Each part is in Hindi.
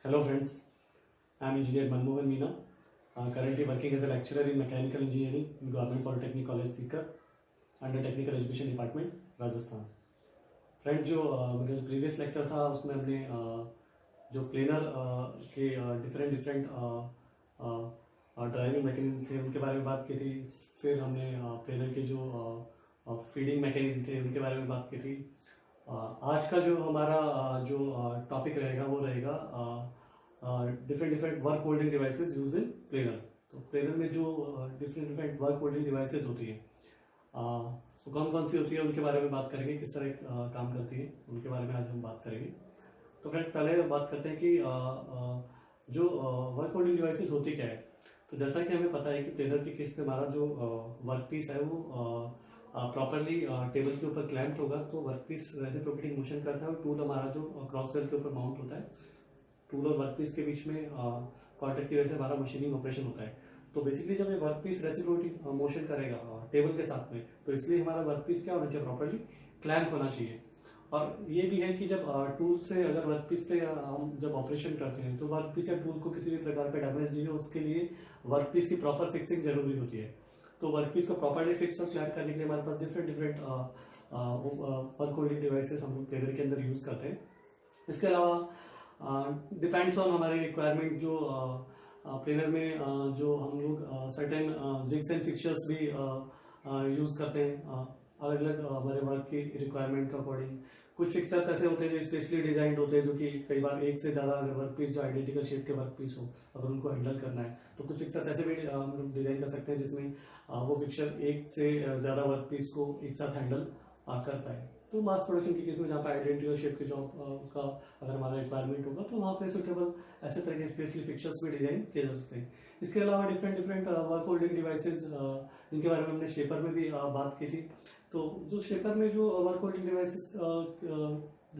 Hello friends, I am Engineer Manmohan Meena, currently working as a lecturer in Mechanical Engineering in Government Polytechnic College Sikar under Technical Education Department, Rajasthan. Friend जो मेरा जो प्रीवियस लेक्चर था उसमें हमने जो प्लेनर के डिफरेंट ड्राइविंग मैकेनिज्म थे उनके बारे में बात की थी। फिर हमने प्लेनर के जो फीडिंग मैकेनिज्म थे उनके बारे में बात की थी। आज का जो हमारा जो टॉपिक रहेगा वो रहेगा different work holding devices use in planar. तो प्लेनर में जो डिफरेंट वर्क होल्डिंग डिवाइसेस होती हैं वो कौन कौन सी होती है उनके बारे में बात करेंगे, किस तरह काम करती है उनके बारे में आज हम बात करेंगे। तो फ्रेंड पहले बात करते हैं कि जो वर्क होल्डिंग डिवाइसेस होती क्या है। तो जैसा कि हमें पता है कि प्लेनर के केस में हमारा जो वर्क पीस है वो प्रॉपरली टेबल के ऊपर क्लैम्प्ड होगा। तो वर्क पीस रेसिप्रोकेटिंग मोशन करता है और टूल हमारा जो क्रॉस बेल के ऊपर माउंट होता है, टूल और वर्क पीस के बीच में कॉन्टैक्ट की वजह से हमारा मशीनिंग ऑपरेशन होता है। तो बेसिकली जब ये वर्क पीस रेसिप्रोकेटिंग मोशन करेगा टेबल के साथ में, तो इसलिए हमारा वर्क पीस क्या होना चाहिए, प्रॉपरली क्लैम्प होना चाहिए। और ये भी है कि जब टूल से अगर वर्क पीस पे हम जब ऑपरेशन करते हैं तो वर्क पीस या टूल को किसी भी प्रकार का डैमेज नहीं हो, उसके लिए वर्क पीस की प्रॉपर फिक्सिंग जरूरी होती है। तो वर्क पीस को प्रॉपरली फिक्स और क्लैम्प करने के लिए हमारे पास डिफरेंट वर्क होल्डिंग डिवाइसेस हम लोग प्लेनर के अंदर यूज करते हैं। इसके अलावा डिपेंड्स ऑन हमारी रिक्वायरमेंट, जो प्लेनर में जो हम लोग सर्टेन जिग्स एंड फिक्चर्स भी यूज करते हैं अलग अलग हमारे वर्क की रिक्वायरमेंट के अकॉर्डिंग। कुछ फिक्चर्स ऐसे होते हैं जो स्पेशली डिजाइंड होते हैं, जो कि कई बार एक से ज़्यादा अगर वर्क पीस जो आइडेंटिकल शेप के वर्क पीस हो, अगर उनको हैंडल करना है तो कुछ फिक्चर्स ऐसे भी हम लोग डिजाइन कर सकते हैं जिसमें वो फिक्चर एक से ज़्यादा वर्क पीस को एक साथ हैंडल करता है। तो मास प्रोडक्शन के केस में जहाँ पर आइडेंटिकल शेप के जॉब का अगर हमारा रिक्वायरमेंट होगा तो वहाँ पे सुटेबल ऐसे तरह के स्पेशली फिक्चर्स भी डिजाइन किए जा सकते हैं। इसके अलावा डिफरेंट वर्क होल्डिंग डिवाइसेज जिनके बारे में हमने शेपर में भी बात की थी। तो जो शेपर में जो वर्क होल्डिंग डिवाइसेस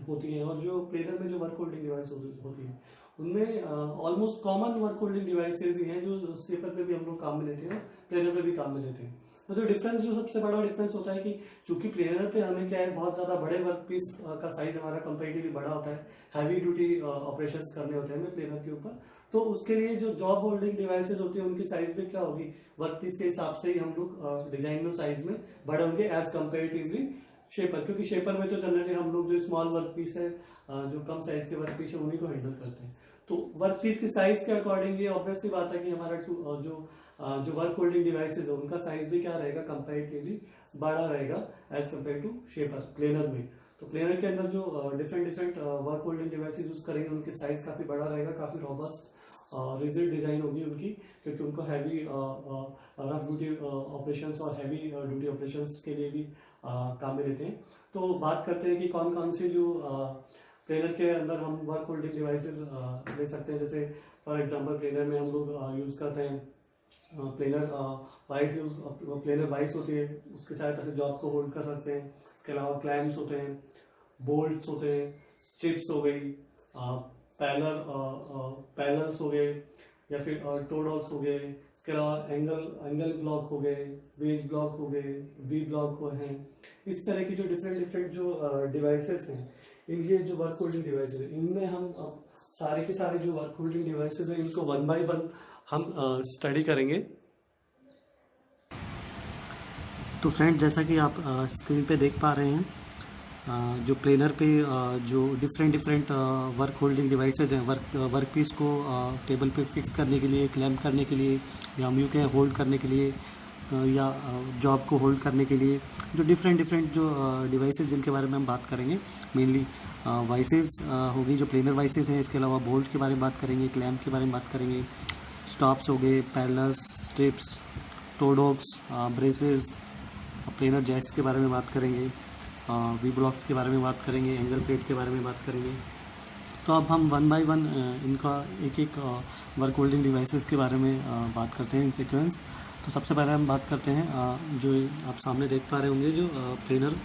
होती हैं और जो प्लेनर में जो वर्क होल्डिंग डिवाइस होती है उनमें almost common work holding devices ही हैं जो शेपर पे भी हम लोग काम में लेते हैं, प्लेनर पे भी काम में लेते हैं। तो जो डिफरेंस, जो सबसे बड़ा डिफरेंस होता है कि चूंकि प्लेनर पे हमें क्या है, बहुत ज्यादा बड़े वर्क पीस का साइज हमारा कंपेरेटिवली बड़ा होता है, हैवी ड्यूटी ऑपरेशंस करने होते हैं हमें प्लेनर के ऊपर। तो उसके लिए जो जॉब होल्डिंग डिवाइसेज होती है उनकी साइज में क्या होगी, वर्क पीस के हिसाब से ही हम लोग डिजाइन में साइज में बड़े होंगे एज कंपेरेटिवली शेपर। क्योंकि शेपर में तो जनरली हम लोग जो स्मॉल वर्क पीस है, जो कम साइज के वर्क पीस है, उन्हीं को हैंडल करते हैं। तो वर्क पीस की साइज के अकॉर्डिंग ये ऑब्वियस सी बात है कि हमारा जो वर्क होल्डिंग डिवाइसेज है उनका साइज भी क्या रहेगा, कंपैरेटिवली बड़ा रहेगा as compare to shaper planer में। तो प्लेनर के अंदर जो different work holding devices use करेंगे उनकी साइज काफी बड़ा रहेगा, काफी रॉबस्ट रिजिड डिजाइन होगी उनकी, क्योंकि उनको हैवी रफ ड्यूटी ऑपरेशंस और हैवी ड्यूटी ऑपरेशंस के लिए भी काम में लेते हैं। तो बात करते हैं कि कौन कौन से जो प्लेनर के अंदर हम वर्क होल्डिंग डिवाइसेस ले सकते हैं। जैसे फॉर एग्जांपल प्लेनर में हम लोग यूज करते हैं प्लेनर वाइस होती है, उसके सहायता से जॉब को होल्ड कर सकते हैं। इसके अलावा क्लैम्प्स होते हैं, बोल्ट्स होते हैं, स्ट्रिप्स हो गई, पैनल्स हो गए, या फिर टोडॉक्स हो गए। इसके अलावा एंगल ब्लॉक हो गए, वेज ब्लॉक हो गए, वी ब्लॉक हो हैं। इस तरह की जो डिफरेंट जो डिवाइसेस हैं, इनके जो वर्क होल्डिंग डिवाइसेस है, इनमें हम सारे के सारे जो वर्क होल्डिंग डिवाइसेस हैं इनको वन बाय वन हम स्टडी करेंगे। तो फ्रेंड जैसा कि आप स्क्रीन पे देख पा रहे हैं, जो प्लेनर पे जो डिफरेंट वर्क होल्डिंग डिवाइसेज हैं, वर्क पीस को टेबल पे फिक्स करने के लिए, क्लैम्प करने के लिए, या हम यूँ कहें होल्ड करने के लिए, या जॉब को होल्ड करने के लिए जो डिफरेंट जो डिवाइसेज जिनके बारे में हम बात करेंगे, मेनली वाइसेस होगी जो प्लेनर वाइसेस हैं। इसके अलावा बोल्ट के बारे में बात करेंगे, क्लैम्प के बारे में बात करेंगे, स्टॉप्स हो गए, पैरेलल्स, स्ट्रिप्स, टोडॉक्स, ब्रेसेस, प्लेनर जैक्स के बारे में बात करेंगे, वी ब्लॉक्स के बारे में बात करेंगे, एंगल प्लेट के बारे में बात करेंगे। तो अब हम वन बाय वन इनका एक वर्क होल्डिंग डिवाइसेस के बारे में बात करते हैं इन सीक्वेंस। तो सबसे पहले हम बात करते हैं जो आप सामने देख पा रहे होंगे जो प्लेनर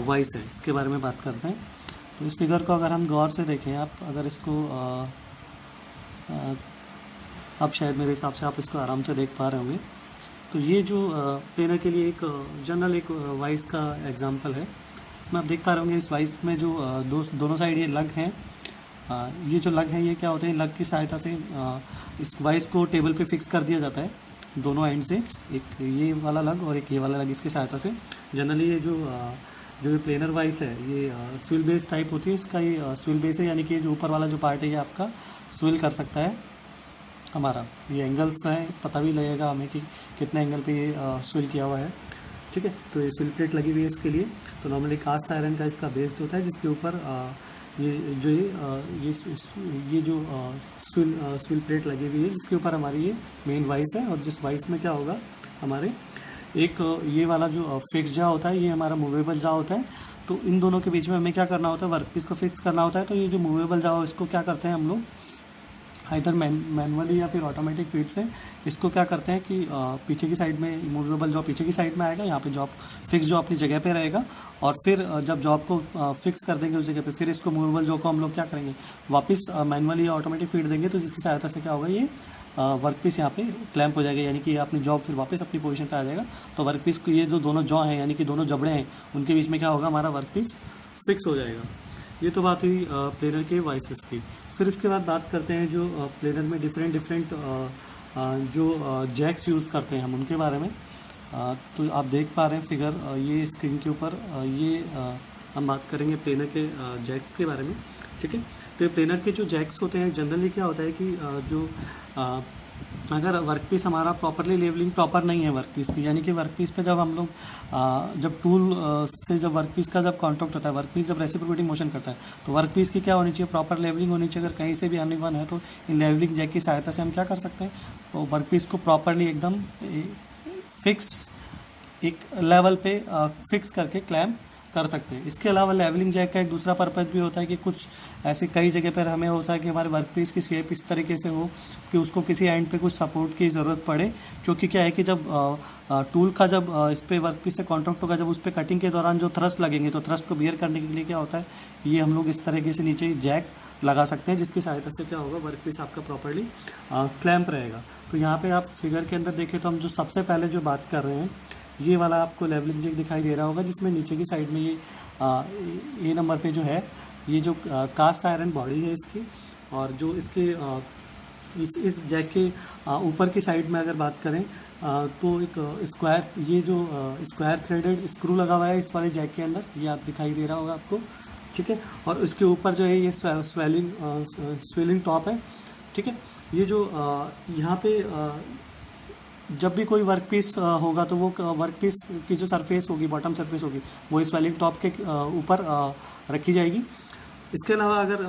वाइस है, इसके बारे में बात करते हैं। तो इस फिगर को अगर हम गौर से देखें, आप अगर इसको अब शायद मेरे हिसाब से आप इसको आराम से देख पा रहे होंगे। तो ये जो प्लेनर के लिए एक जनरल एक वाइस का एग्जांपल है। इसमें आप देख पा रहे होंगे इस वाइस में जो दोनों साइड ये लग हैं, ये जो लग है ये क्या होते हैं, लग की सहायता से इस वाइस को टेबल पे फिक्स कर दिया जाता है दोनों एंड से, एक ये वाला लग और एक ये वाला लग, इसकी सहायता से। जनरली ये जो प्लेनर वाइस है ये स्विल बेस टाइप होती है, इसका ये स्विल बेस है, यानी कि जो ऊपर वाला जो पार्ट है ये आपका स्विल कर सकता है हमारा। ये एंगल्स हैं, पता भी लगेगा हमें कि कितने एंगल पे ये स्विल किया हुआ है, ठीक है। तो ये स्विल प्लेट लगी हुई है इसके लिए। तो नॉर्मली कास्ट आयरन का इसका बेस्ड होता है, जिसके ऊपर ये जो स्विल प्लेट लगी हुई है, जिसके ऊपर हमारी ये मेन वाइस है। और जिस वाइस में क्या होगा, हमारे एक ये वाला जो फिक्स जा होता है, ये हमारा मूवेबल जा होता है। तो इन दोनों के बीच में हमें क्या करना होता है, वर्कपीस को फिक्स करना होता है। तो ये जो मूवेबल जा हो, इसको क्या करते हैं हम लोग, इधर मैनुअली या फिर ऑटोमेटिक फीड से इसको क्या करते हैं कि पीछे की साइड में मूवेबल जॉब पीछे की साइड में आएगा, यहाँ पे जॉब फिक्स जॉब अपनी जगह पे रहेगा। और फिर जब जॉब को फिक्स कर देंगे उस जगह पे, फिर इसको मूवेबल जॉब को हम लोग क्या करेंगे, वापस मैनुअली या ऑटोमेटिक फीड देंगे। तो जिसकी सहायता से क्या होगा, ये वर्कपीस यहाँ पे क्लैंप हो जाएगा, यानी कि अपनी जॉब फिर वापस अपनी पोजीशन पे आ जाएगा। तो वर्कपीस को ये जो दोनों जॉ हैं, यानी कि दोनों जबड़े हैं, उनके बीच में क्या होगा, हमारा वर्कपीस फिक्स हो जाएगा। ये तो बात हुई प्लेनर के वाइसेस की। फिर इसके बाद बात करते हैं जो प्लेनर में डिफरेंट जो जैक्स यूज़ करते हैं हम, उनके बारे में। तो आप देख पा रहे हैं फिगर ये स्क्रीन के ऊपर, ये हम बात करेंगे प्लेनर के जैक्स के बारे में, ठीक है। तो प्लेनर के जो जैक्स होते हैं, जनरली क्या होता है कि जो अगर वर्कपीस हमारा प्रॉपरली लेवलिंग प्रॉपर नहीं है वर्कपीस पे, यानी कि वर्कपीस पे जब हम लोग जब टूल से जब वर्कपीस का जब कॉन्टैक्ट होता है, वर्कपीस जब रेसिप्रोकेटिंग मोशन करता है, तो वर्कपीस की क्या होनी चाहिए, प्रॉपर लेवलिंग होनी चाहिए। अगर कहीं से भी अनइवन है तो इन लेवलिंग जैक की सहायता से हम क्या कर सकते हैं, तो वर्कपीस को प्रॉपरली एकदम फिक्स एक लेवल पे फिक्स करके क्लैम्प कर सकते हैं। इसके अलावा लेवलिंग जैक का एक दूसरा पर्पज़ भी होता है कि कुछ ऐसे कई जगह पर हमें हो सकता है कि हमारे वर्कपीस की शेप इस तरीके से हो कि उसको किसी एंड पे कुछ सपोर्ट की ज़रूरत पड़े। क्योंकि क्या है कि जब टूल का जब इस पे वर्कपीस से कॉन्टैक्ट होगा, जब उस पर कटिंग के दौरान जो थ्रस्ट लगेंगे, तो थ्रस्ट को बियर करने के लिए क्या होता है, ये हम लोग इस तरीके से नीचे जैक लगा सकते हैं, जिसकी सहायता से क्या होगा, वर्कपीस आपका प्रॉपरली क्लैम्प रहेगा। तो यहाँ पे आप फिगर के अंदर देखें तो हम जो सबसे पहले जो बात कर रहे हैं, ये वाला आपको लेवलिंग जैक दिखाई दे रहा होगा, जिसमें नीचे की साइड में ये ए नंबर पे जो है, ये जो कास्ट आयरन बॉडी है इसकी, और जो इसके इस जैक के ऊपर की साइड में अगर बात करें तो एक स्क्वायर, ये जो स्क्वायर थ्रेडेड स्क्रू लगा हुआ है इस वाले जैक के अंदर, ये आप दिखाई दे रहा होगा आपको, ठीक है। और उसके ऊपर जो है ये स्वेलिंग टॉप है, ठीक है। ये जो यहाँ पे जब भी कोई वर्कपीस होगा तो वो वर्कपीस की जो सरफेस होगी, बॉटम सरफेस होगी, वो स्वेलिंग टॉप के ऊपर रखी जाएगी। इसके अलावा अगर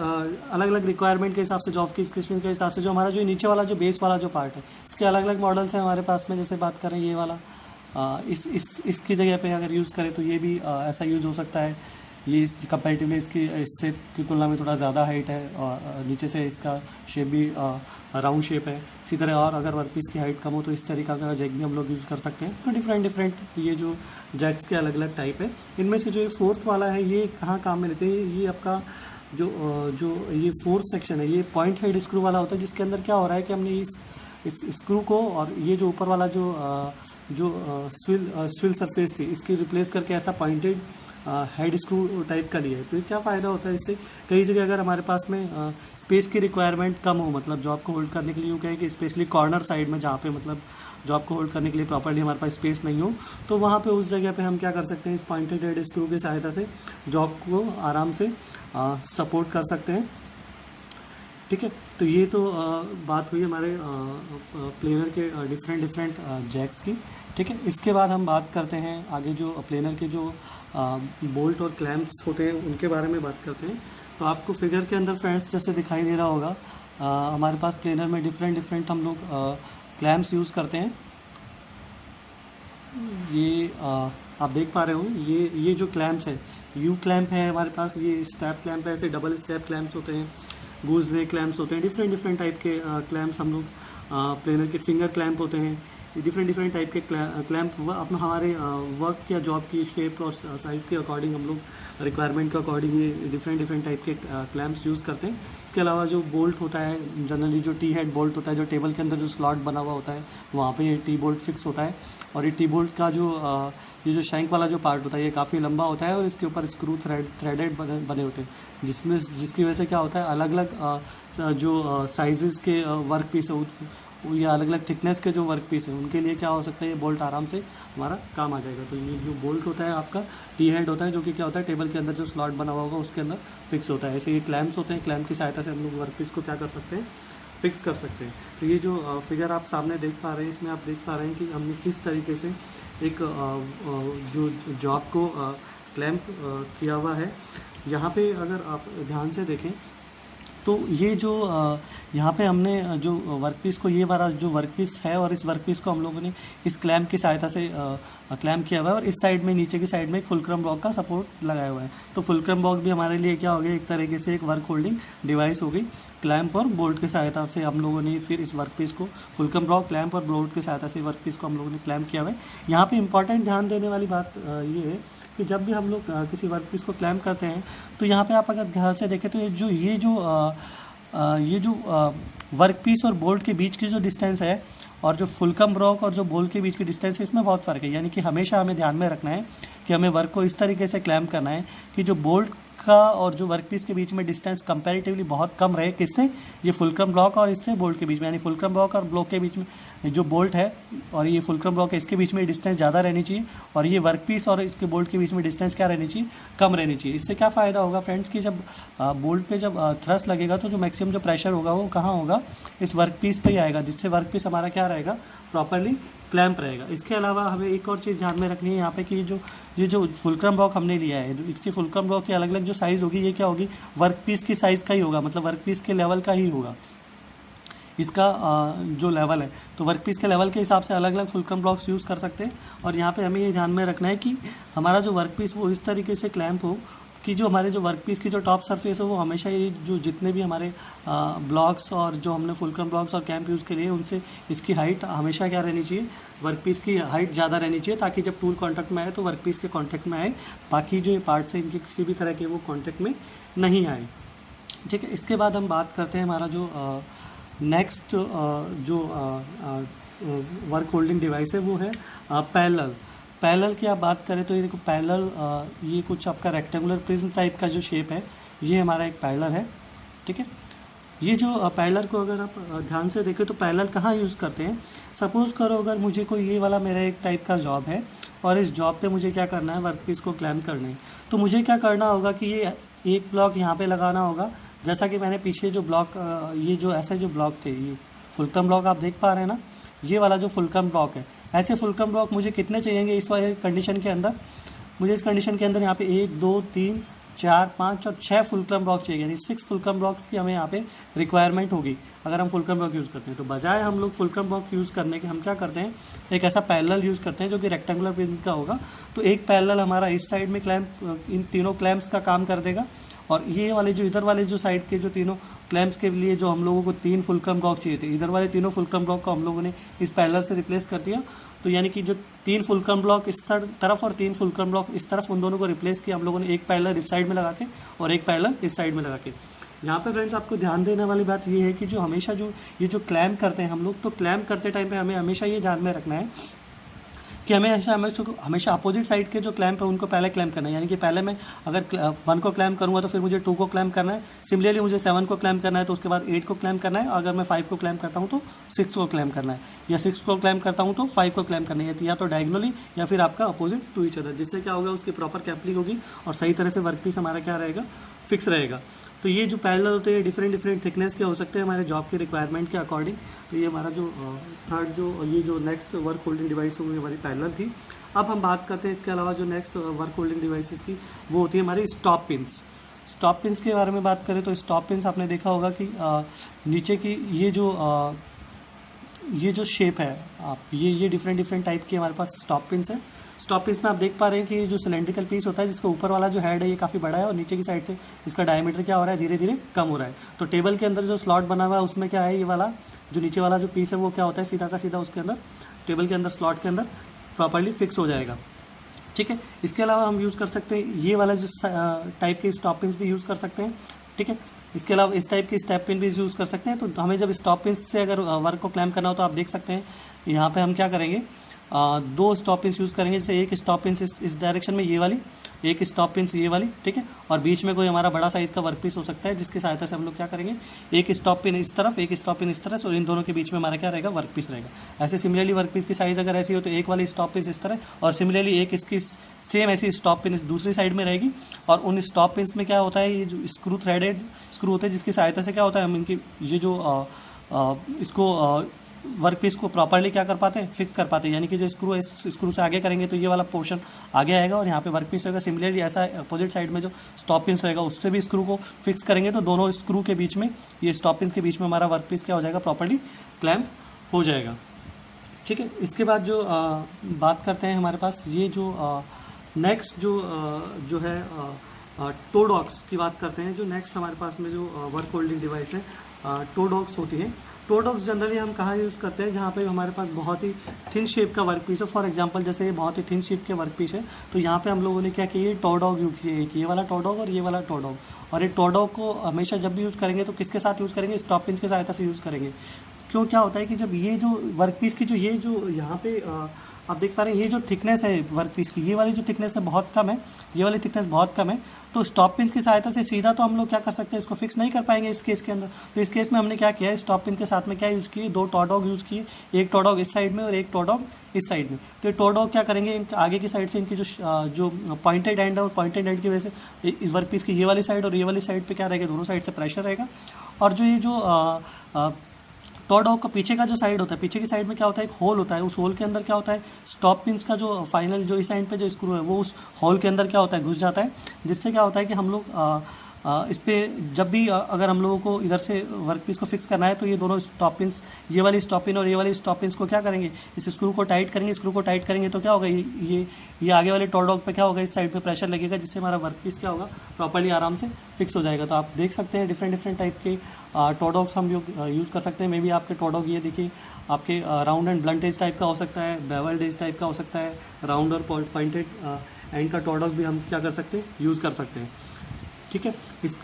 अलग अलग रिक्वायरमेंट के हिसाब से, जॉब की स्पेसिफिकेशन के हिसाब से, जो हमारा जो नीचे वाला जो बेस वाला जो पार्ट है, इसके अलग अलग मॉडल्स हैं हमारे पास में। जैसे बात करें ये वाला, इसकी जगह पे अगर यूज़ करें तो ये भी ऐसा यूज़ हो सकता है। ये कंपैरेटिवली इससे की तुलना में थोड़ा ज़्यादा हाइट है, और नीचे से इसका शेप भी राउंड शेप है। इसी तरह और अगर वर्कपीस की हाइट कम हो तो इस तरीका का जैक भी हम लोग यूज़ कर सकते हैं। तो डिफरेंट ये जो जैक्स के अलग अलग टाइप है। इनमें से जो ये फोर्थ वाला है, ये कहाँ काम में लेते हैं, ये आपका जो ये फोर्थ सेक्शन है, ये पॉइंट हेड स्क्रू वाला होता है, जिसके अंदर क्या हो रहा है कि हमने इस स्क्रू को और ये जो ऊपर वाला जो स्विल सरफेस थी, इसकी रिप्लेस करके ऐसा पॉइंटेड हेड स्क्रू टाइप का लिया है। तो क्या फ़ायदा होता है इससे, कई जगह अगर हमारे पास में स्पेस की रिक्वायरमेंट कम हो, मतलब जॉब को होल्ड करने के लिए यूँ कहें कि स्पेशली कॉर्नर साइड में जहाँ पे मतलब जॉब को होल्ड करने के लिए प्रॉपर्ली हमारे पास स्पेस नहीं हो, तो वहाँ पे उस जगह पे हम क्या कर सकते हैं, इस पॉइंटेड हेड स्क्रू की सहायता से जॉब को आराम से सपोर्ट कर सकते हैं, ठीक है। तो ये तो बात हुई हमारे प्लेनर के डिफरेंट जैक्स की, ठीक है। इसके बाद हम बात करते हैं आगे जो प्लेनर के जो बोल्ट और क्लैंप्स होते हैं उनके बारे में बात करते हैं। तो आपको फिगर के अंदर फ्रेंड्स जैसे दिखाई दे रहा होगा, हमारे पास प्लेनर में डिफरेंट हम लोग क्लैंप्स यूज़ करते हैं। ये आप देख पा रहे हो, ये जो क्लैंप्स है, यू क्लैंप है हमारे पास, ये स्टेप क्लैंप है, ऐसे डबल स्टेप क्लैंप्स होते हैं, गूज नेक क्लैंप्स होते हैं, डिफरेंट टाइप के क्लैंप्स हम लोग प्लेनर के फिंगर क्लैंप होते हैं, डिफरेंट डिफरेंट टाइप के क्लैंप अपना हमारे वर्क या जॉब की शेप और साइज़ के अकॉर्डिंग हम लोग रिक्वायरमेंट के अकॉर्डिंग ये डिफरेंट डिफरेंट टाइप के क्लैंप्स यूज़ करते हैं। इसके अलावा जो बोल्ट होता है, जनरली जो टी हेड बोल्ट होता है, जो टेबल के अंदर जो स्लॉट बना हुआ होता है वहाँ पे ये टी बोल्ट फिक्स होता है। और ये टी बोल्ट का जो ये जो शैंक वाला जो पार्ट होता है ये काफ़ी लंबा होता है और इसके ऊपर स्क्रू थ्रेडेड बने होते हैं, जिसकी वजह से क्या होता है, अलग अलग जो साइजेस के वर्क पीस है या अलग अलग थिकनेस के जो वर्क पीस है उनके लिए क्या हो सकता है, ये बोल्ट आराम से हमारा काम आ जाएगा। तो ये जो बोल्ट होता है आपका टी हेड होता है, जो कि क्या होता है, टेबल के अंदर जो स्लॉट बना हुआ होगा उसके अंदर फिक्स होता है। ऐसे ये क्लैम्प्स होते हैं, क्लैम्प की सहायता से हम लोग वर्क पीस को क्या कर सकते हैं, फिक्स कर सकते हैं। तो ये जो फिगर आप सामने देख पा रहे हैं, इसमें आप देख पा रहे हैं कि हमने किस तरीके से एक जो जॉब को क्लैम्प किया हुआ है। यहाँ पे अगर आप ध्यान से देखें तो ये जो यहाँ पे हमने जो वर्कपीस को, ये हमारा जो वर्कपीस है और इस वर्कपीस को हम लोगों ने इस क्लैम्प की सहायता से क्लैम्प किया हुआ है और इस साइड में, नीचे की साइड में एक फुलक्रम ब्लॉक का सपोर्ट लगाया हुआ है। तो फुलक्रम ब्लॉक भी हमारे लिए क्या हो गया, एक तरीके से एक वर्क होल्डिंग डिवाइस हो गई। क्लैम्प और बोल्ट की सहायता से हम लोगों ने फिर इस वर्कपीस को, फुलक्रम ब्लॉक, क्लैम्प और बोल्ट की सहायता से वर्कपीस को हम लोगों ने क्लैम्प किया हुआ है। यहाँ पर इंपॉर्टेंट ध्यान देने वाली बात ये है कि जब भी हम लोग किसी वर्कपीस को क्लैम्प करते हैं तो यहाँ पे आप अगर ध्यान से देखें तो ये जो वर्कपीस और बोल्ट के बीच की जो डिस्टेंस है और जो फुलक्रम ब्लॉक और जो बोल्ट के बीच की डिस्टेंस है, इसमें बहुत फ़र्क है। यानी कि हमेशा हमें ध्यान में रखना है कि हमें वर्क को इस तरीके से क्लैम्प करना है कि जो बोल्ट का और जो वर्कपीस के बीच में डिस्टेंस कंपैरेटिवली बहुत कम रहे। किससे, ये फुलक्रम ब्लॉक और इससे बोल्ट के बीच में, यानी फुलक्रम ब्लॉक और ब्लॉक के बीच में जो बोल्ट है और ये फुलक्रम ब्लॉक है, इसके बीच में डिस्टेंस ज़्यादा रहनी चाहिए और ये वर्कपीस और इसके बोल्ट के बीच में डिस्टेंस क्या रहनी चाहिए, कम रहनी चाहिए। इससे क्या फ़ायदा होगा फ्रेंड्स कि जब बोल्ट पे जब थ्रस्ट लगेगा तो जो मैक्सिमम जो प्रेशर होगा वो कहाँ होगा, इस वर्कपीस पे ही आएगा, जिससे वर्कपीस हमारा क्या रहेगा, प्रॉपरली क्लैम्प रहेगा। इसके अलावा हमें एक और चीज़ ध्यान में रखनी है यहाँ पे कि ये जो फुलक्रम ब्लॉक हमने लिया है, जो इसके फुलक्रम ब्लॉक की अलग अलग जो साइज़ होगी, ये क्या होगी, वर्कपीस की साइज़ का ही होगा, मतलब वर्कपीस के लेवल का ही होगा इसका जो लेवल है। तो वर्कपीस के लेवल के हिसाब से अलग अलग फुलक्रम ब्लॉक्स यूज़ कर सकते हैं। और यहाँ पे हमें ये ध्यान में रखना है कि हमारा जो वर्कपीस वो इस तरीके से क्लैम्प हो कि जो हमारे जो वर्कपीस की जो टॉप सरफेस है वो हमेशा ये जो जितने भी हमारे ब्लॉक्स और जो हमने फुलक्रम ब्लॉक्स और कैंप यूज़ के लिए उनसे इसकी हाइट हमेशा क्या रहनी चाहिए, वर्कपीस की हाइट ज़्यादा रहनी चाहिए, ताकि जब टूल कॉन्टैक्ट में आए तो वर्कपीस के कॉन्टैक्ट में आए, बाकी जो ये पार्ट्स हैं इनके किसी भी तरह के वो कॉन्टैक्ट में नहीं आए। ठीक है, इसके बाद हम बात करते हैं हमारा जो नेक्स्ट जो वर्क होल्डिंग डिवाइस है वो है पैरेलल की आप बात करें तो ये देखो पैरेलल, ये कुछ आपका रेक्टेंगुलर प्रिज्म टाइप का जो शेप है, ये हमारा एक पैरेलल है। ठीक है, ये जो पैरेलल को अगर आप ध्यान से देखें तो पैरेलल कहाँ यूज़ करते हैं, सपोज़ करो अगर मुझे कोई ये वाला मेरा एक टाइप का जॉब है और इस जॉब पे मुझे क्या करना है, वर्कपीस को क्लैम्प करना है, तो मुझे क्या करना होगा कि ये एक ब्लॉक यहाँ पे लगाना होगा। जैसा कि मैंने पीछे जो ब्लॉक, ये जो ऐसे जो ब्लॉक थे, ये फुलक्रम ब्लॉक आप देख पा रहे हैं ना, ये वाला जो फुलक्रम ब्लॉक है, ऐसे फुलक्रम ब्लॉक मुझे कितने चाहिए इस वाले कंडीशन के अंदर, मुझे इस कंडीशन के अंदर यहाँ पे 1 2 3 4 5 और 6 फुलक्रम ब्लॉक चाहिए, यानी 6 फुलक्रम ब्लॉक्स की हमें यहाँ पे रिक्वायरमेंट होगी अगर हम फुलक्रम ब्लॉक यूज़ करते हैं। तो बजाय हम लोग फुलक्रम ब्लॉक यूज़ करने के हम क्या करते हैं, एक ऐसा पैरेलल यूज़ करते हैं जो कि रेक्टेंगुलर प्रिज्म का होगा। तो एक पैरेलल हमारा इस साइड में क्लैम्प, इन तीनों क्लैम्प्स का काम कर देगा और ये वाले जो इधर वाले जो साइड के जो तीनों क्लैम्प्स के लिए जो हम लोगों को 3 फुलक्रम ब्लॉक चाहिए थे, इधर वाले तीनों फुलक्रम ब्लॉक को हम लोगों ने इस पैरेलल से रिप्लेस कर दिया। तो यानी कि जो 3 फुलक्रम ब्लॉक इस तरफ और 3 फुलक्रम ब्लॉक इस तरफ, उन दोनों को रिप्लेस किया हम लोगों ने, एक पैरेलल इस साइड में लगा के और एक पैरेलल इस साइड में लगा के। यहाँ पे फ्रेंड्स आपको ध्यान देने वाली बात ये है कि जो हमेशा जो ये जो क्लैम्प करते हैं हम लोग, तो क्लैम्प करते टाइम पे हमें हमेशा ये ध्यान में रखना है कि हमेशा अपोजिट साइड के जो क्लैम्प है उनको पहले क्लैम्प करना है। यानी कि पहले मैं अगर 1 को क्लैम्प करूँगा तो फिर मुझे 2 को क्लैम्प करना है, सिमिलरली मुझे 7 को क्लैम्प करना है तो उसके बाद 8 को क्लैम्प करना है, और अगर मैं 5 को क्लैम्प करता हूँ तो 6 को क्लैम्प करना है, या 6 को क्लैम्प करता हूँ तो 5 को क्लैम्प करना है, या तो डायगोनली या फिर आपका अपोजिट टू ईच अदर, जिससे क्या होगा, उसकी प्रॉपर कैपलिंग होगी और सही तरह से वर्कपीस हमारा क्या रहेगा, फिक्स रहेगा। तो ये जो पैरेलल होते हैं डिफरेंट थिकनेस के हो सकते हैं हमारे जॉब के रिक्वायरमेंट के अकॉर्डिंग। तो ये हमारा जो थर्ड ये जो नेक्स्ट वर्क होल्डिंग डिवाइस होगी हमारी पैरेलल थी। अब हम बात करते हैं इसके अलावा जो नेक्स्ट वर्क होल्डिंग डिवाइसेस की, वो होती है हमारी स्टॉप पिन्स। स्टॉप पिन्स के बारे में बात करें तो स्टॉप पिन्स आपने देखा होगा कि नीचे की ये जो शेप है, आप ये डिफरेंट टाइप के हमारे पास स्टॉप पिन्स है। स्टॉप पिन्स में आप देख पा रहे हैं कि जो सिलेंड्रिकल पीस होता है, जिसका ऊपर वाला जो हेड है ये काफ़ी बड़ा है और नीचे की साइड से इसका डायमीटर क्या हो रहा है, धीरे धीरे कम हो रहा है। तो टेबल के अंदर जो स्लॉट बना हुआ है उसमें क्या है, ये वाला जो नीचे वाला जो पीस है वो क्या होता है, सीधा का सीधा उसके अंदर टेबल के अंदर स्लॉट के अंदर प्रॉपर्ली फिक्स हो जाएगा। ठीक है, इसके अलावा हम यूज़ कर सकते हैं ये वाला जो टाइप के स्टॉप पिन्स भी यूज़ कर सकते हैं। ठीक है, इसके अलावा इस टाइप के स्टेप पिन भी यूज़ कर सकते हैं। तो हमें जब स्टॉप पिन से अगर वर्क को क्लैम्प करना हो तो आप देख सकते हैं यहाँ पे हम क्या करेंगे, दो स्टॉप पिन्स यूज़ करेंगे। जैसे एक स्टॉप पिन इस डायरेक्शन में ये वाली, एक स्टॉप पिन ये वाली। ठीक है, और बीच में कोई हमारा बड़ा साइज़ का वर्क पीस हो सकता है जिसकी सहायता से हम लोग क्या करेंगे, एक स्टॉप पिन इस तरफ, एक स्टॉप पिन इस तरह से, और इन दोनों के बीच में हमारा क्या रहेगा, वर्क पीस रहेगा। ऐसे सिमिलरली वर्क पीस की साइज़ अगर ऐसी हो तो एक वाली स्टॉप पिन इस तरह, और सिमिलरली एक इसकी सेम ऐसी स्टॉप पिन दूसरी साइड में रहेगी। और उन स्टॉप पिन्स में क्या होता है, ये जो स्क्रू थ्रेडेड स्क्रू होते हैं जिसकी सहायता से क्या होता है, हम इनकी ये जो इसको वर्क पीस को प्रॉपर्ली क्या कर पाते हैं, फिक्स कर पाते हैं। यानी कि जो स्क्रू है, इस स्क्रू से आगे करेंगे तो ये वाला पोर्शन आगे आएगा और यहाँ पे वर्क पीस होगा। सिमिलरली ऐसा अपोजिट साइड में जो स्टॉप पिन्स रहेगा उससे भी स्क्रू को फिक्स करेंगे तो दोनों स्क्रू के बीच में, ये स्टॉप पिन्स के बीच में हमारा वर्क पीस क्या हो जाएगा, प्रॉपर्ली क्लैम्प हो जाएगा। ठीक है, इसके बाद जो बात करते हैं हमारे पास ये जो नेक्स्ट जो है टो डॉग्स की बात करते हैं। जो नेक्स्ट हमारे पास में जो वर्क होल्डिंग डिवाइस है टो डॉग्स होती हैं। टो डॉग्स जनरली हम कहाँ यूज़ करते हैं, जहाँ पे हमारे पास बहुत ही थिन शेप का वर्क पीस है। फॉर एग्जांपल जैसे ये बहुत ही थिन शेप के वर्क पीस है तो यहाँ पे हम लोगों ने क्या किया, टो डॉग यूज़ किया, एक ये वाला टो डॉग और ये वाला टो डॉग। और ये टो डॉग को हमेशा जब भी यूज़ करेंगे तो किसके साथ यूज़ करेंगे, स्टॉप पिन की सहायता से यूज़ करेंगे। क्यों, क्या होता है कि जब ये जो वर्क पीस की जो ये जो यहाँ पे आप देख पा रहे हैं, ये जो थिकनेस है वर्क पीस की, ये वाली जो थिकनेस है बहुत कम है, ये वाली थिकनेस बहुत कम है। तो स्टॉप पिन की सहायता से सीधा तो हम लोग क्या कर सकते हैं, इसको फिक्स नहीं कर पाएंगे इस केस के अंदर। तो इस केस में हमने क्या किया है, स्टॉप पिन के साथ में क्या यूज़ किए, दो टो डॉग यूज़ किए, एक टो डॉग इस साइड में और एक टो डॉग इस साइड में। तो ये टो डॉग क्या करेंगे, इनके आगे की साइड से इनकी जो पॉइंटेड एंड है और पॉइंटेड एंड की वजह से इस वर्क पीस की ये वाली साइड और ये वाली साइड पर क्या रहेगा, दोनों साइड से प्रेशर रहेगा। और जो ये जो टो डॉग का पीछे का जो साइड होता है, पीछे की साइड में क्या होता है, एक होल होता है। उस होल के अंदर क्या होता है, स्टॉप पिन्स का जो फाइनल जो इस साइड पे जो स्क्रू है वो उस होल के अंदर क्या होता है, घुस जाता है। जिससे क्या होता है कि हम लोग इस पर जब भी अगर हम लोगों को इधर से वर्क पीस को फिक्स करना है तो ये दोनों स्टॉप पिन्स, ये वाली स्टॉप पिन और ये वाली स्टॉप पिन्स को क्या करेंगे, इस स्क्रू को टाइट करेंगे। स्क्रू को टाइट करेंगे तो क्या होगा, ये आगे वाले टो डॉग पे क्या होगा, इस साइड पे प्रेशर लगेगा जिससे हमारा वर्क पीस क्या होगा, प्रॉपर्ली आराम से फिक्स हो जाएगा। तो आप देख सकते हैं डिफरेंट टाइप के टो डॉग्स हम यूज़ कर सकते हैं। मे बी आपके टो डॉग ये देखिए आपके round and blunt edge type का हो सकता है, बेवल्ड एज टाइप का हो सकता है, राउंड और पॉइंटेड एंड का टो डॉग भी हम क्या कर सकते हैं, यूज़ कर सकते हैं। ठीक है,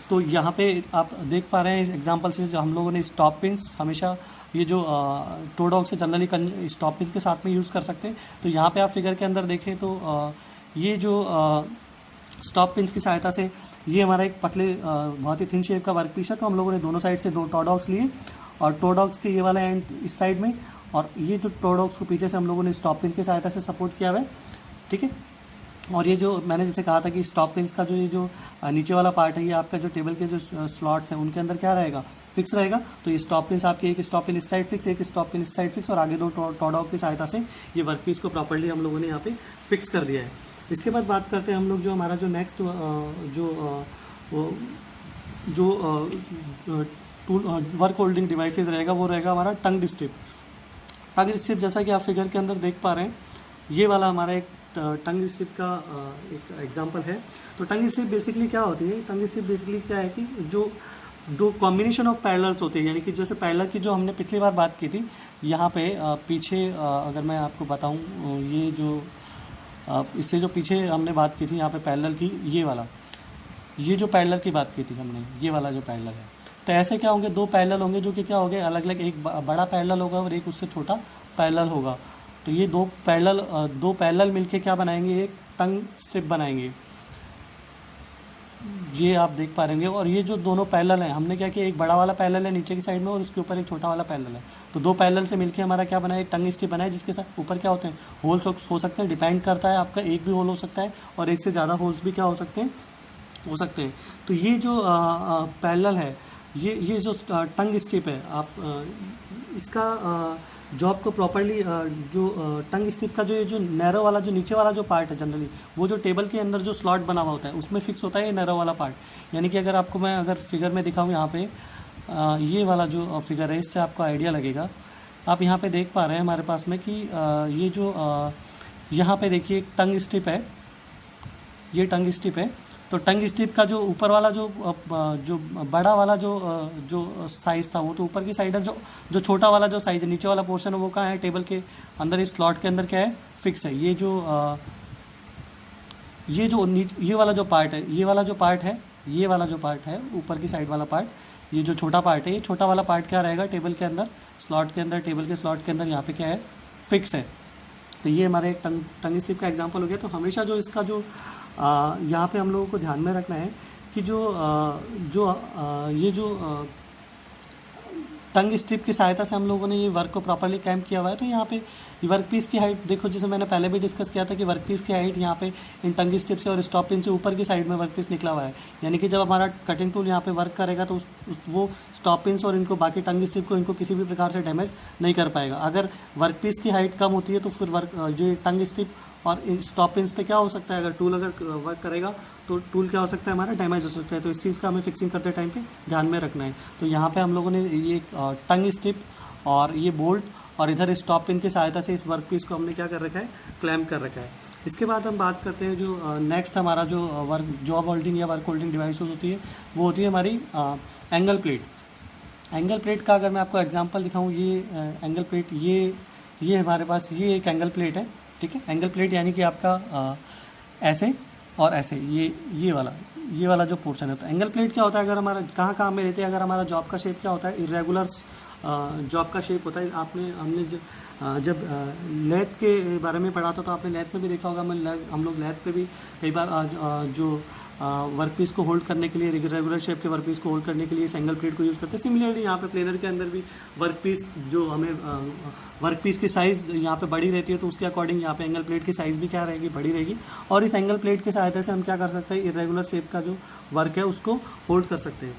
तो यहाँ पे आप देख पा रहे हैं इस एग्जांपल से जो हम लोगों ने स्टॉप पिन्स हमेशा ये जो टो डॉग से जनरली स्टॉप पिन्स के साथ में यूज़ कर सकते हैं। तो यहाँ पे आप फिगर के अंदर देखें तो ये जो स्टॉप पिन्स की सहायता से ये हमारा एक पतले बहुत ही थिन शेप का वर्क पीस है। तो हम लोगों ने दोनों साइड से दो टो डॉग्स लिए और टो डॉग्स के ये वाला एंड इस साइड में, और ये जो टो डॉग्स को पीछे से हम लोगों ने स्टॉप पिन की सहायता से सपोर्ट किया हुआ है। ठीक है, और ये जो मैंने जैसे कहा था कि स्टॉप पिन्स का जो ये जो नीचे वाला पार्ट है, ये आपका जो टेबल के जो स्लॉट्स हैं उनके अंदर क्या रहेगा, फिक्स रहेगा। तो ये स्टॉप पिन्स आपके, एक स्टॉप पिन इस साइड फिक्स, एक स्टॉप पिन इस साइड फिक्स, और आगे दो टो डॉग की सहायता से ये वर्क पीस को प्रॉपर्ली हम लोगों ने यहाँ पे फिक्स कर दिया है। इसके बाद बात करते हैं हम लोग जो हमारा जो नेक्स्ट जो वर्क होल्डिंग डिवाइसेस रहेगा वो रहेगा हमारा टंग स्ट्रिप। टंग स्ट्रिप जैसा कि आप फिगर के अंदर देख पा रहे हैं, ये वाला हमारा एक टंग स्ट्रिप का एक एग्जांपल है। तो टंग स्ट्रिप बेसिकली क्या होती है, टंग स्ट्रिप बेसिकली क्या है कि जो दो कॉम्बिनेशन ऑफ पैरेलल्स होते हैं, यानी कि जैसे पैरेलल की जो हमने पिछली बार बात की थी, यहाँ पे पीछे अगर मैं आपको बताऊँ, ये जो इससे जो पीछे हमने बात की थी यहाँ पे पैरेलल की, ये जो पैरेलल की बात की थी हमने, ये वाला जो पैरेलल है, तो ऐसे क्या होंगे, दो पैरेलल होंगे जो कि क्या होंगे, अलग अलग, एक बड़ा पैरेलल होगा और एक उससे छोटा पैरेलल होगा। तो ये दो पैरेलल मिलके क्या बनाएंगे, एक टंग स्ट्रिप बनाएंगे, ये आप देख पा रहे हैं। और ये जो दोनों पैरेलल हैं, हमने क्या किया, एक बड़ा वाला पैरेलल है नीचे की साइड में और उसके ऊपर एक छोटा वाला पैरेलल है। तो दो पैरेलल से मिलके हमारा क्या बना है, एक टंग स्ट्रिप बना है, जिसके साथ ऊपर क्या होते हैं, होल्स हो सकते हैं, डिपेंड करता है आपका, एक भी होल हो सकता है और एक से ज़्यादा होल्स भी क्या हो सकते हैं। तो ये जो पैरेलल है, ये जो टंग स्ट्रिप है, आप इसका जॉब को प्रॉपर्ली जो टंग स्ट्रिप का जो नैरो वाला जो नीचे वाला जो पार्ट है, जनरली वो जो टेबल के अंदर जो स्लॉट बना हुआ होता है उसमें फिक्स होता है ये नैरो वाला पार्ट। यानी कि अगर आपको मैं अगर फिगर में दिखाऊँ यहाँ पे, ये वाला जो फिगर है, इससे आपको आइडिया लगेगा। आप यहाँ पे देख पा रहे हैं हमारे पास में कि ये जो यहाँ पे देखिए एक टंग स्ट्रिप है, ये टंग स्ट्रिप है तो टंग स्ट्रिप का जो ऊपर वाला जो बड़ा वाला जो साइज़ था वो तो ऊपर की साइड है, जो छोटा वाला जो साइज़ है नीचे वाला पोर्शन है वो कहाँ है, टेबल के अंदर इस स्लॉट के अंदर क्या है, फिक्स है। ये वाला जो पार्ट है, ये वाला जो पार्ट है ऊपर की साइड वाला पार्ट, ये जो छोटा पार्ट है, ये छोटा वाला पार्ट क्या रहेगा, टेबल के अंदर स्लॉट के अंदर, टेबल के स्लॉट के अंदर यहाँ पे क्या है, फिक्स है। तो ये हमारे एक टंग स्ट्रिप का एग्जांपल हो गया। तो हमेशा जो इसका जो यहाँ पे हम लोगों को ध्यान में रखना है कि ये जो टंग स्ट्रिप की सहायता से हम लोगों ने ये वर्क को प्रॉपर्ली क्लैम्प किया हुआ है। तो यहाँ पे वर्क पीस की हाइट देखो, जैसे मैंने पहले भी डिस्कस किया था कि वर्क पीस की हाइट यहाँ पे इन टंग स्ट्रिप से और स्टॉप पिन से ऊपर की साइड में वर्क पीस निकला हुआ है। यानी कि जब हमारा कटिंग टूल यहाँ पे वर्क करेगा तो वो स्टॉप पिन्स और इनको बाकी टंग स्ट्रिप को इनको किसी भी प्रकार से डैमेज नहीं कर पाएगा। अगर वर्क पीस की हाइट कम होती है तो फिर जो टंग स्ट्रिप और स्टॉप पिन्स पे क्या हो सकता है, अगर टूल अगर वर्क करेगा तो टूल क्या हो सकता है, हमारा डैमेज हो सकता है। तो इस चीज़ का हमें फिक्सिंग करते टाइम पे ध्यान में रखना है। तो यहाँ पे हम लोगों ने ये टंग स्ट्रिप और ये बोल्ट और इधर स्टॉप पिन की सहायता से इस वर्क पीस को हमने क्या कर रखा है, क्लैम्प कर रखा है। इसके बाद हम बात करते हैं जो नेक्स्ट हमारा जो जॉब होल्डिंग या वर्क होल्डिंग डिवाइस होती है वो होती है हमारी एंगल प्लेट। एंगल प्लेट का अगर मैं आपको एग्जांपल दिखाऊं, ये एंगल प्लेट, ये हमारे पास ये एक एंगल प्लेट है, ठीक है। एंगल प्लेट यानी कि आपका ऐसे और ऐसे ये वाला जो पोर्शन है। तो एंगल प्लेट क्या होता है, अगर हमारा कहाँ में रहते हैं, अगर हमारा जॉब का शेप क्या होता है, इरेगुलर जॉब का शेप होता है। हमने जब लेथ के बारे में पढ़ा था तो आपने लेथ में भी देखा होगा, हम लोग लेथ पे भी कई बार जो वर्क पीस को होल्ड करने के लिए, रेगुलर शेप के वर्क पीस को होल्ड करने के लिए इस एंगल प्लेट को यूज़ करते हैं। सिमिलरली यहाँ पे प्लेनर के अंदर भी वर्क पीस जो हमें वर्क पीस की साइज़ यहाँ पे बड़ी रहती है तो उसके अकॉर्डिंग यहाँ पे एंगल प्लेट की साइज़ भी क्या रहेगी, बड़ी रहेगी। और इस एंगल प्लेट की सहायता से हम क्या कर सकते हैं, इरेगुलर शेप का जो वर्क है उसको होल्ड कर सकते हैं।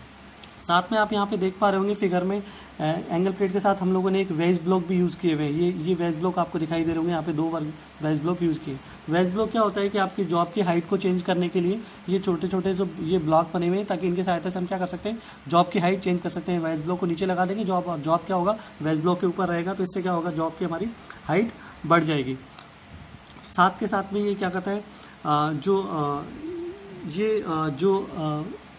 साथ में आप यहाँ पे देख पा रहे होंगे फिगर में एंगल प्लेट के साथ हम लोगों ने एक वेज ब्लॉक भी यूज़ किए हुए हैं। ये वेज ब्लॉक आपको दिखाई दे रहे होंगे, यहाँ पे 2 वेज ब्लॉक यूज़ किए। वेज ब्लॉक क्या होता है कि आपकी जॉब की हाइट को चेंज करने के लिए ये छोटे छोटे जो ये ब्लॉक बने हुए हैं, ताकि इनकी सहायता से हम क्या कर सकते हैं, जॉब की हाइट चेंज कर सकते हैं। वेज ब्लॉक को नीचे लगा देंगे, जॉब क्या होगा, वेज ब्लॉक के ऊपर रहेगा, तो इससे क्या होगा, जॉब की हमारी हाइट बढ़ जाएगी। साथ के साथ में ये क्या कहता है,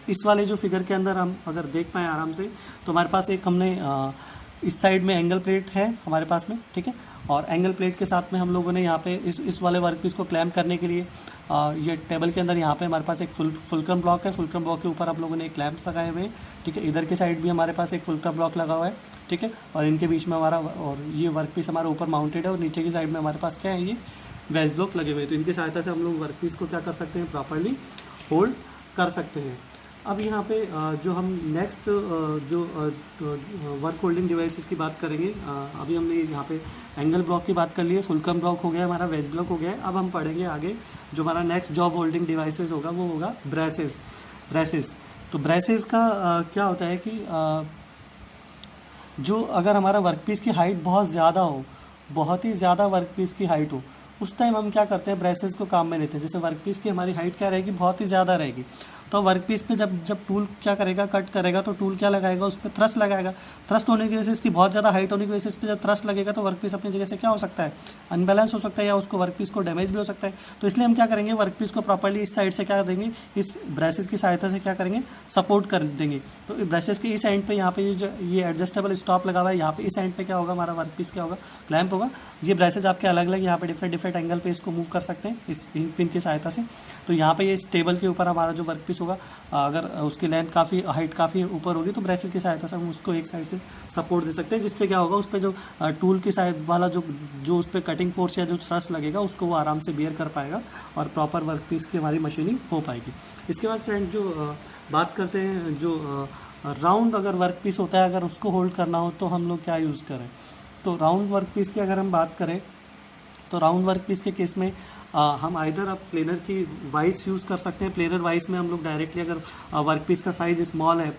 इस वाले जो फिगर के अंदर हम अगर देख पाएँ आराम से, तो हमारे पास एक हमने इस साइड में एंगल प्लेट है हमारे पास में, ठीक है। और एंगल प्लेट के साथ में हम लोगों ने यहाँ पे इस वाले वर्क पीस को क्लैम्प करने के लिए ये टेबल के अंदर यहाँ पे हमारे पास एक फुलक्रम ब्लॉक है। फुलक्रम ब्लॉक के ऊपर आप लोगों ने एक क्लैम्प लगाए हुए हैं, ठीक है। इधर के साइड भी हमारे पास एक फुलक्रम ब्लॉक लगा हुआ है, ठीक है। और इनके बीच में हमारा, और ये वर्क पीस हमारा ऊपर माउंटेड है और नीचे की साइड में हमारे पास क्या है, ये वेज ब्लॉक लगे हुए हैं। तो इनकी सहायता से हम लोग वर्क पीस को क्या कर सकते हैं, प्रॉपरली होल्ड कर सकते हैं। अब यहाँ पे जो हम नेक्स्ट जो वर्क होल्डिंग डिवाइसेस की बात करेंगे, अभी हमने यहाँ पे एंगल ब्लॉक की बात कर ली है, फुलक्रम ब्लॉक हो गया हमारा, वेज ब्लॉक हो गया है। अब हम पढ़ेंगे आगे जो हमारा नेक्स्ट जॉब होल्डिंग डिवाइसेस होगा वो होगा ब्रेसेस। तो ब्रेसेस का क्या होता है कि जो अगर हमारा वर्कपीस की हाइट बहुत ज़्यादा हो, बहुत ही ज़्यादा वर्कपीस की हाइट हो, उस टाइम हम क्या करते हैं, ब्रेसेस को काम में लेते हैं। जैसे वर्कपीस की हमारी हाइट क्या रहेगी, बहुत ही ज़्यादा रहेगी, तो वर्कपीस पे जब टूल क्या करेगा, कट करेगा, तो टूल क्या लगाएगा, उस पर थ्रस्ट लगाएगा। थ्रस्ट होने की वजह से, इसकी बहुत ज़्यादा हाइट होने की वजह से इस पर जब थ्रस्ट लगेगा तो वर्कपीस अपनी जगह से क्या हो सकता है, अनबैलेंस हो सकता है, या उसको वर्कपीस को डैमेज भी हो सकता है। तो इसलिए हम क्या करेंगे, वर्कपीस को प्रॉपर्ली इस साइड से क्या देंगे, इस ब्रेसेस की सहायता से क्या करेंगे, सपोर्ट कर देंगे। तो ब्रेसेस के इस एंड पे यहाँ पे ये एडजस्टेबल स्टॉप लगा हुआ है, यहाँ पे इस एंड पे क्या होगा, हमारा वर्कपीस क्या होगा, क्लैंप होगा। ये ब्रेसेस आपके अलग अलग यहाँ पे डिफरेंट एंगल पे इसको मूव कर सकते हैं इस पिन की सहायता से। तो यहाँ पे ये इस टेबल के ऊपर हमारा जो वर्कपीस होगा, अगर उसकी लेंथ काफ़ी, हाइट काफ़ी ऊपर होगी तो ब्रेसेस की सहायता से हम उसको एक साइड से सपोर्ट दे सकते हैं, जिससे क्या होगा, उस पर जो टूल की साइड वाला जो उस पर कटिंग फोर्स या जो थ्रस्ट लगेगा उसको वो आराम से बियर कर पाएगा और प्रॉपर वर्कपीस की हमारी मशीनिंग हो पाएगी। इसके बाद फ्रेंड जो बात करते हैं, जो राउंड अगर वर्कपीस होता है, अगर उसको होल्ड करना हो तो हम लोग क्या यूज़ करें। तो राउंड वर्कपीस की अगर हम बात करें तो राउंड वर्कपीस के केस में हम आइदर अब प्लेनर की वाइस यूज़ कर सकते हैं। प्लेनर वाइस में हम लोग डायरेक्टली, अगर वर्कपीस का साइज़ स्मॉल है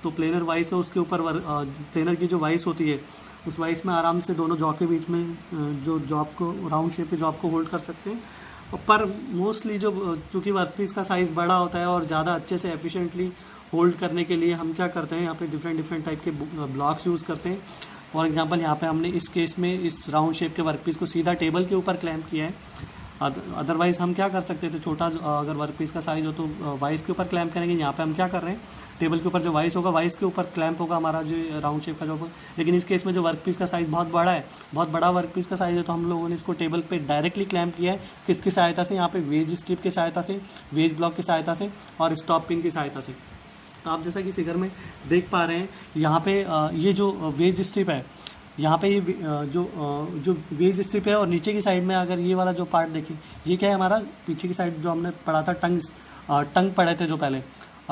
तो प्लेनर वाइस है, उसके ऊपर प्लेनर की जो वाइस होती है उस वाइस में आराम से दोनों जॉ के बीच में जो जॉब को, राउंड शेप के जॉब को होल्ड कर सकते हैं। पर मोस्टली चूँकि वर्कपीस का साइज़ बड़ा होता है और ज़्यादा अच्छे से एफिशिएंटली होल्ड करने के लिए हम क्या करते हैं, यहाँ पे डिफरेंट टाइप के ब्लॉक्स यूज़ करते हैं। फॉर एग्जांपल यहाँ पे हमने इस केस में इस राउंड शेप के वर्कपीस को सीधा टेबल के ऊपर क्लैम्प किया है, अदरवाइज हम क्या कर सकते थे, छोटा अगर वर्क पीस का साइज हो तो वाइस के ऊपर क्लैम्प करेंगे। यहाँ पे हम क्या कर रहे हैं, टेबल के ऊपर जो वाइस होगा वाइस के ऊपर क्लैम्प होगा हमारा जो राउंड शेप का जो। लेकिन इस केस में जो वर्क पीस का साइज़ बहुत बड़ा है, बहुत बड़ा वर्क पीस का साइज़ है, तो हम लोगों ने इसको टेबल पे डायरेक्टली क्लैम्प किया है। किसकी सहायता से, यहाँ पे वेज स्ट्रिप की सहायता से, वेज ब्लॉक की सहायता से और स्टॉप पिन की सहायता से। तो आप जैसा कि फिगर में देख पा रहे हैं, यहाँ पे ये जो वेज स्ट्रिप है, यहाँ पे ये जो वेज स्ट्रिप है और नीचे की साइड में अगर ये वाला जो पार्ट देखिए, ये क्या है हमारा पीछे की साइड जो हमने पढ़ा था, टंग पढ़े थे जो पहले,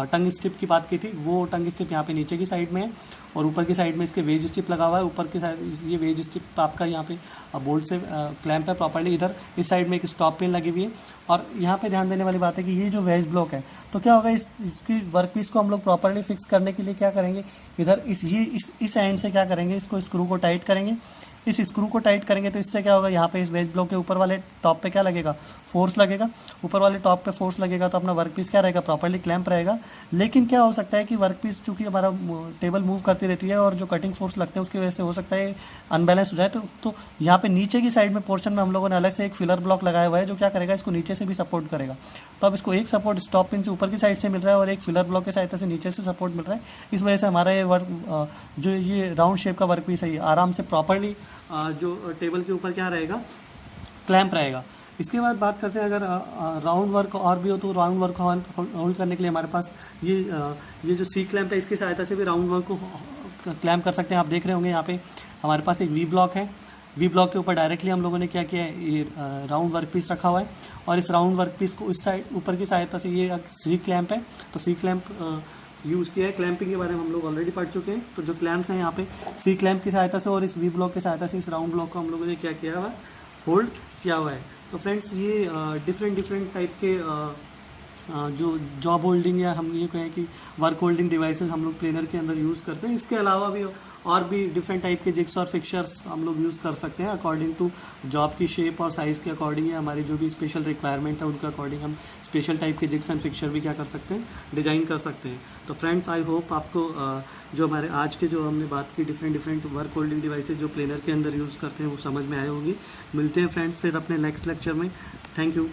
टंग स्ट्रिप की बात की थी, वो टंग स्ट्रिप यहाँ पे नीचे की साइड में है और ऊपर की साइड में इसके वेज स्ट्रिप लगा हुआ है। ऊपर की साइड ये वेज स्ट्रिप आपका यहाँ पे बोल्ट से क्लैम्प है प्रॉपर्ली। इधर इस साइड में एक स्टॉप पिन लगी हुई है। और यहाँ पे ध्यान देने वाली बात है कि ये जो वेज ब्लॉक है, तो क्या होगा, इसकी वर्क पीस को हम लोग प्रॉपर्ली फिक्स करने के लिए क्या करेंगे, इधर इस एंड से क्या करेंगे, इसको स्क्रू को टाइट करेंगे। इस स्क्रू को टाइट करेंगे तो इससे क्या होगा, यहाँ पे इस वेज ब्लॉक के ऊपर वाले टॉप पे क्या लगेगा, फोर्स लगेगा। ऊपर वाले टॉप पे फोर्स लगेगा तो अपना वर्क पीस क्या रहेगा, प्रॉपर्ली क्लैम्प रहेगा। लेकिन क्या हो सकता है कि वर्क पीस चूँकि हमारा टेबल मूव करती रहती है और जो कटिंग फोर्स लगते हैं उसकी वजह से हो सकता है अनबैलेंस हो जाए। तो यहाँ पे नीचे की साइड में पोर्शन में हम लोगों ने अलग से एक फिलर ब्लॉक लगाया हुआ है जो क्या करेगा, इसको नीचे से भी सपोर्ट करेगा। तो अब इसको एक सपोर्ट स्टॉप पिन से ऊपर की साइड से मिल रहा है और एक फिलर ब्लॉक की सहायता से नीचे से सपोर्ट मिल रहा है। इस वजह से हमारा ये वर्क जो ये राउंड शेप का वर्क पीस है, ये आराम से प्रॉपर्ली जो टेबल के ऊपर क्या रहेगा, क्लैम्प रहेगा। इसके बाद बात करते हैं अगर राउंड वर्क और भी हो तो राउंड वर्क होल्ड करने के लिए हमारे पास ये जो सी क्लैम्प है, इसकी सहायता से भी राउंड वर्क को क्लैम्प कर सकते हैं। आप देख रहे होंगे यहाँ पे हमारे पास एक वी ब्लॉक है। वी ब्लॉक के ऊपर डायरेक्टली हम लोगों ने क्या किया है, ये राउंड वर्क पीस रखा हुआ है और इस राउंड वर्क पीस को इस साइड ऊपर की सहायता से, ये सी क्लैम्प है तो सी क्लैम्प यूज़ किया है। क्लैंपिंग के बारे में हम लोग ऑलरेडी पढ़ चुके हैं। तो जो क्लैंप्स हैं यहाँ पे सी क्लैंप की सहायता से और इस वी ब्लॉक की सहायता से इस राउंड ब्लॉक को हम लोगों ने क्या किया हुआ है, होल्ड किया हुआ है। तो फ्रेंड्स ये डिफरेंट टाइप के जो जॉब होल्डिंग या हम ये कहें कि वर्क होल्डिंग डिवाइसेस हम लोग प्लेनर के अंदर यूज़ करते हैं। इसके अलावा भी और भी डिफरेंट टाइप के जिग्स और फिक्चर्स हम लोग यूज़ कर सकते हैं अकॉर्डिंग टू जॉब की शेप और साइज़ के अकॉर्डिंग या हमारी जो भी स्पेशल रिक्वायरमेंट है उनके अकॉर्डिंग हम स्पेशल टाइप के जिग्स एंड फिक्चर भी क्या कर सकते हैं, डिज़ाइन कर सकते हैं। तो फ्रेंड्स आई होप आपको जो हमारे आज के जो हमने बात की डिफरेंट वर्क होल्डिंग डिवाइसेज जो प्लेनर के अंदर यूज़ करते हैं वो समझ में आए होंगी। मिलते हैं फ्रेंड्स फिर अपने नेक्स्ट लेक्चर में। Thank you.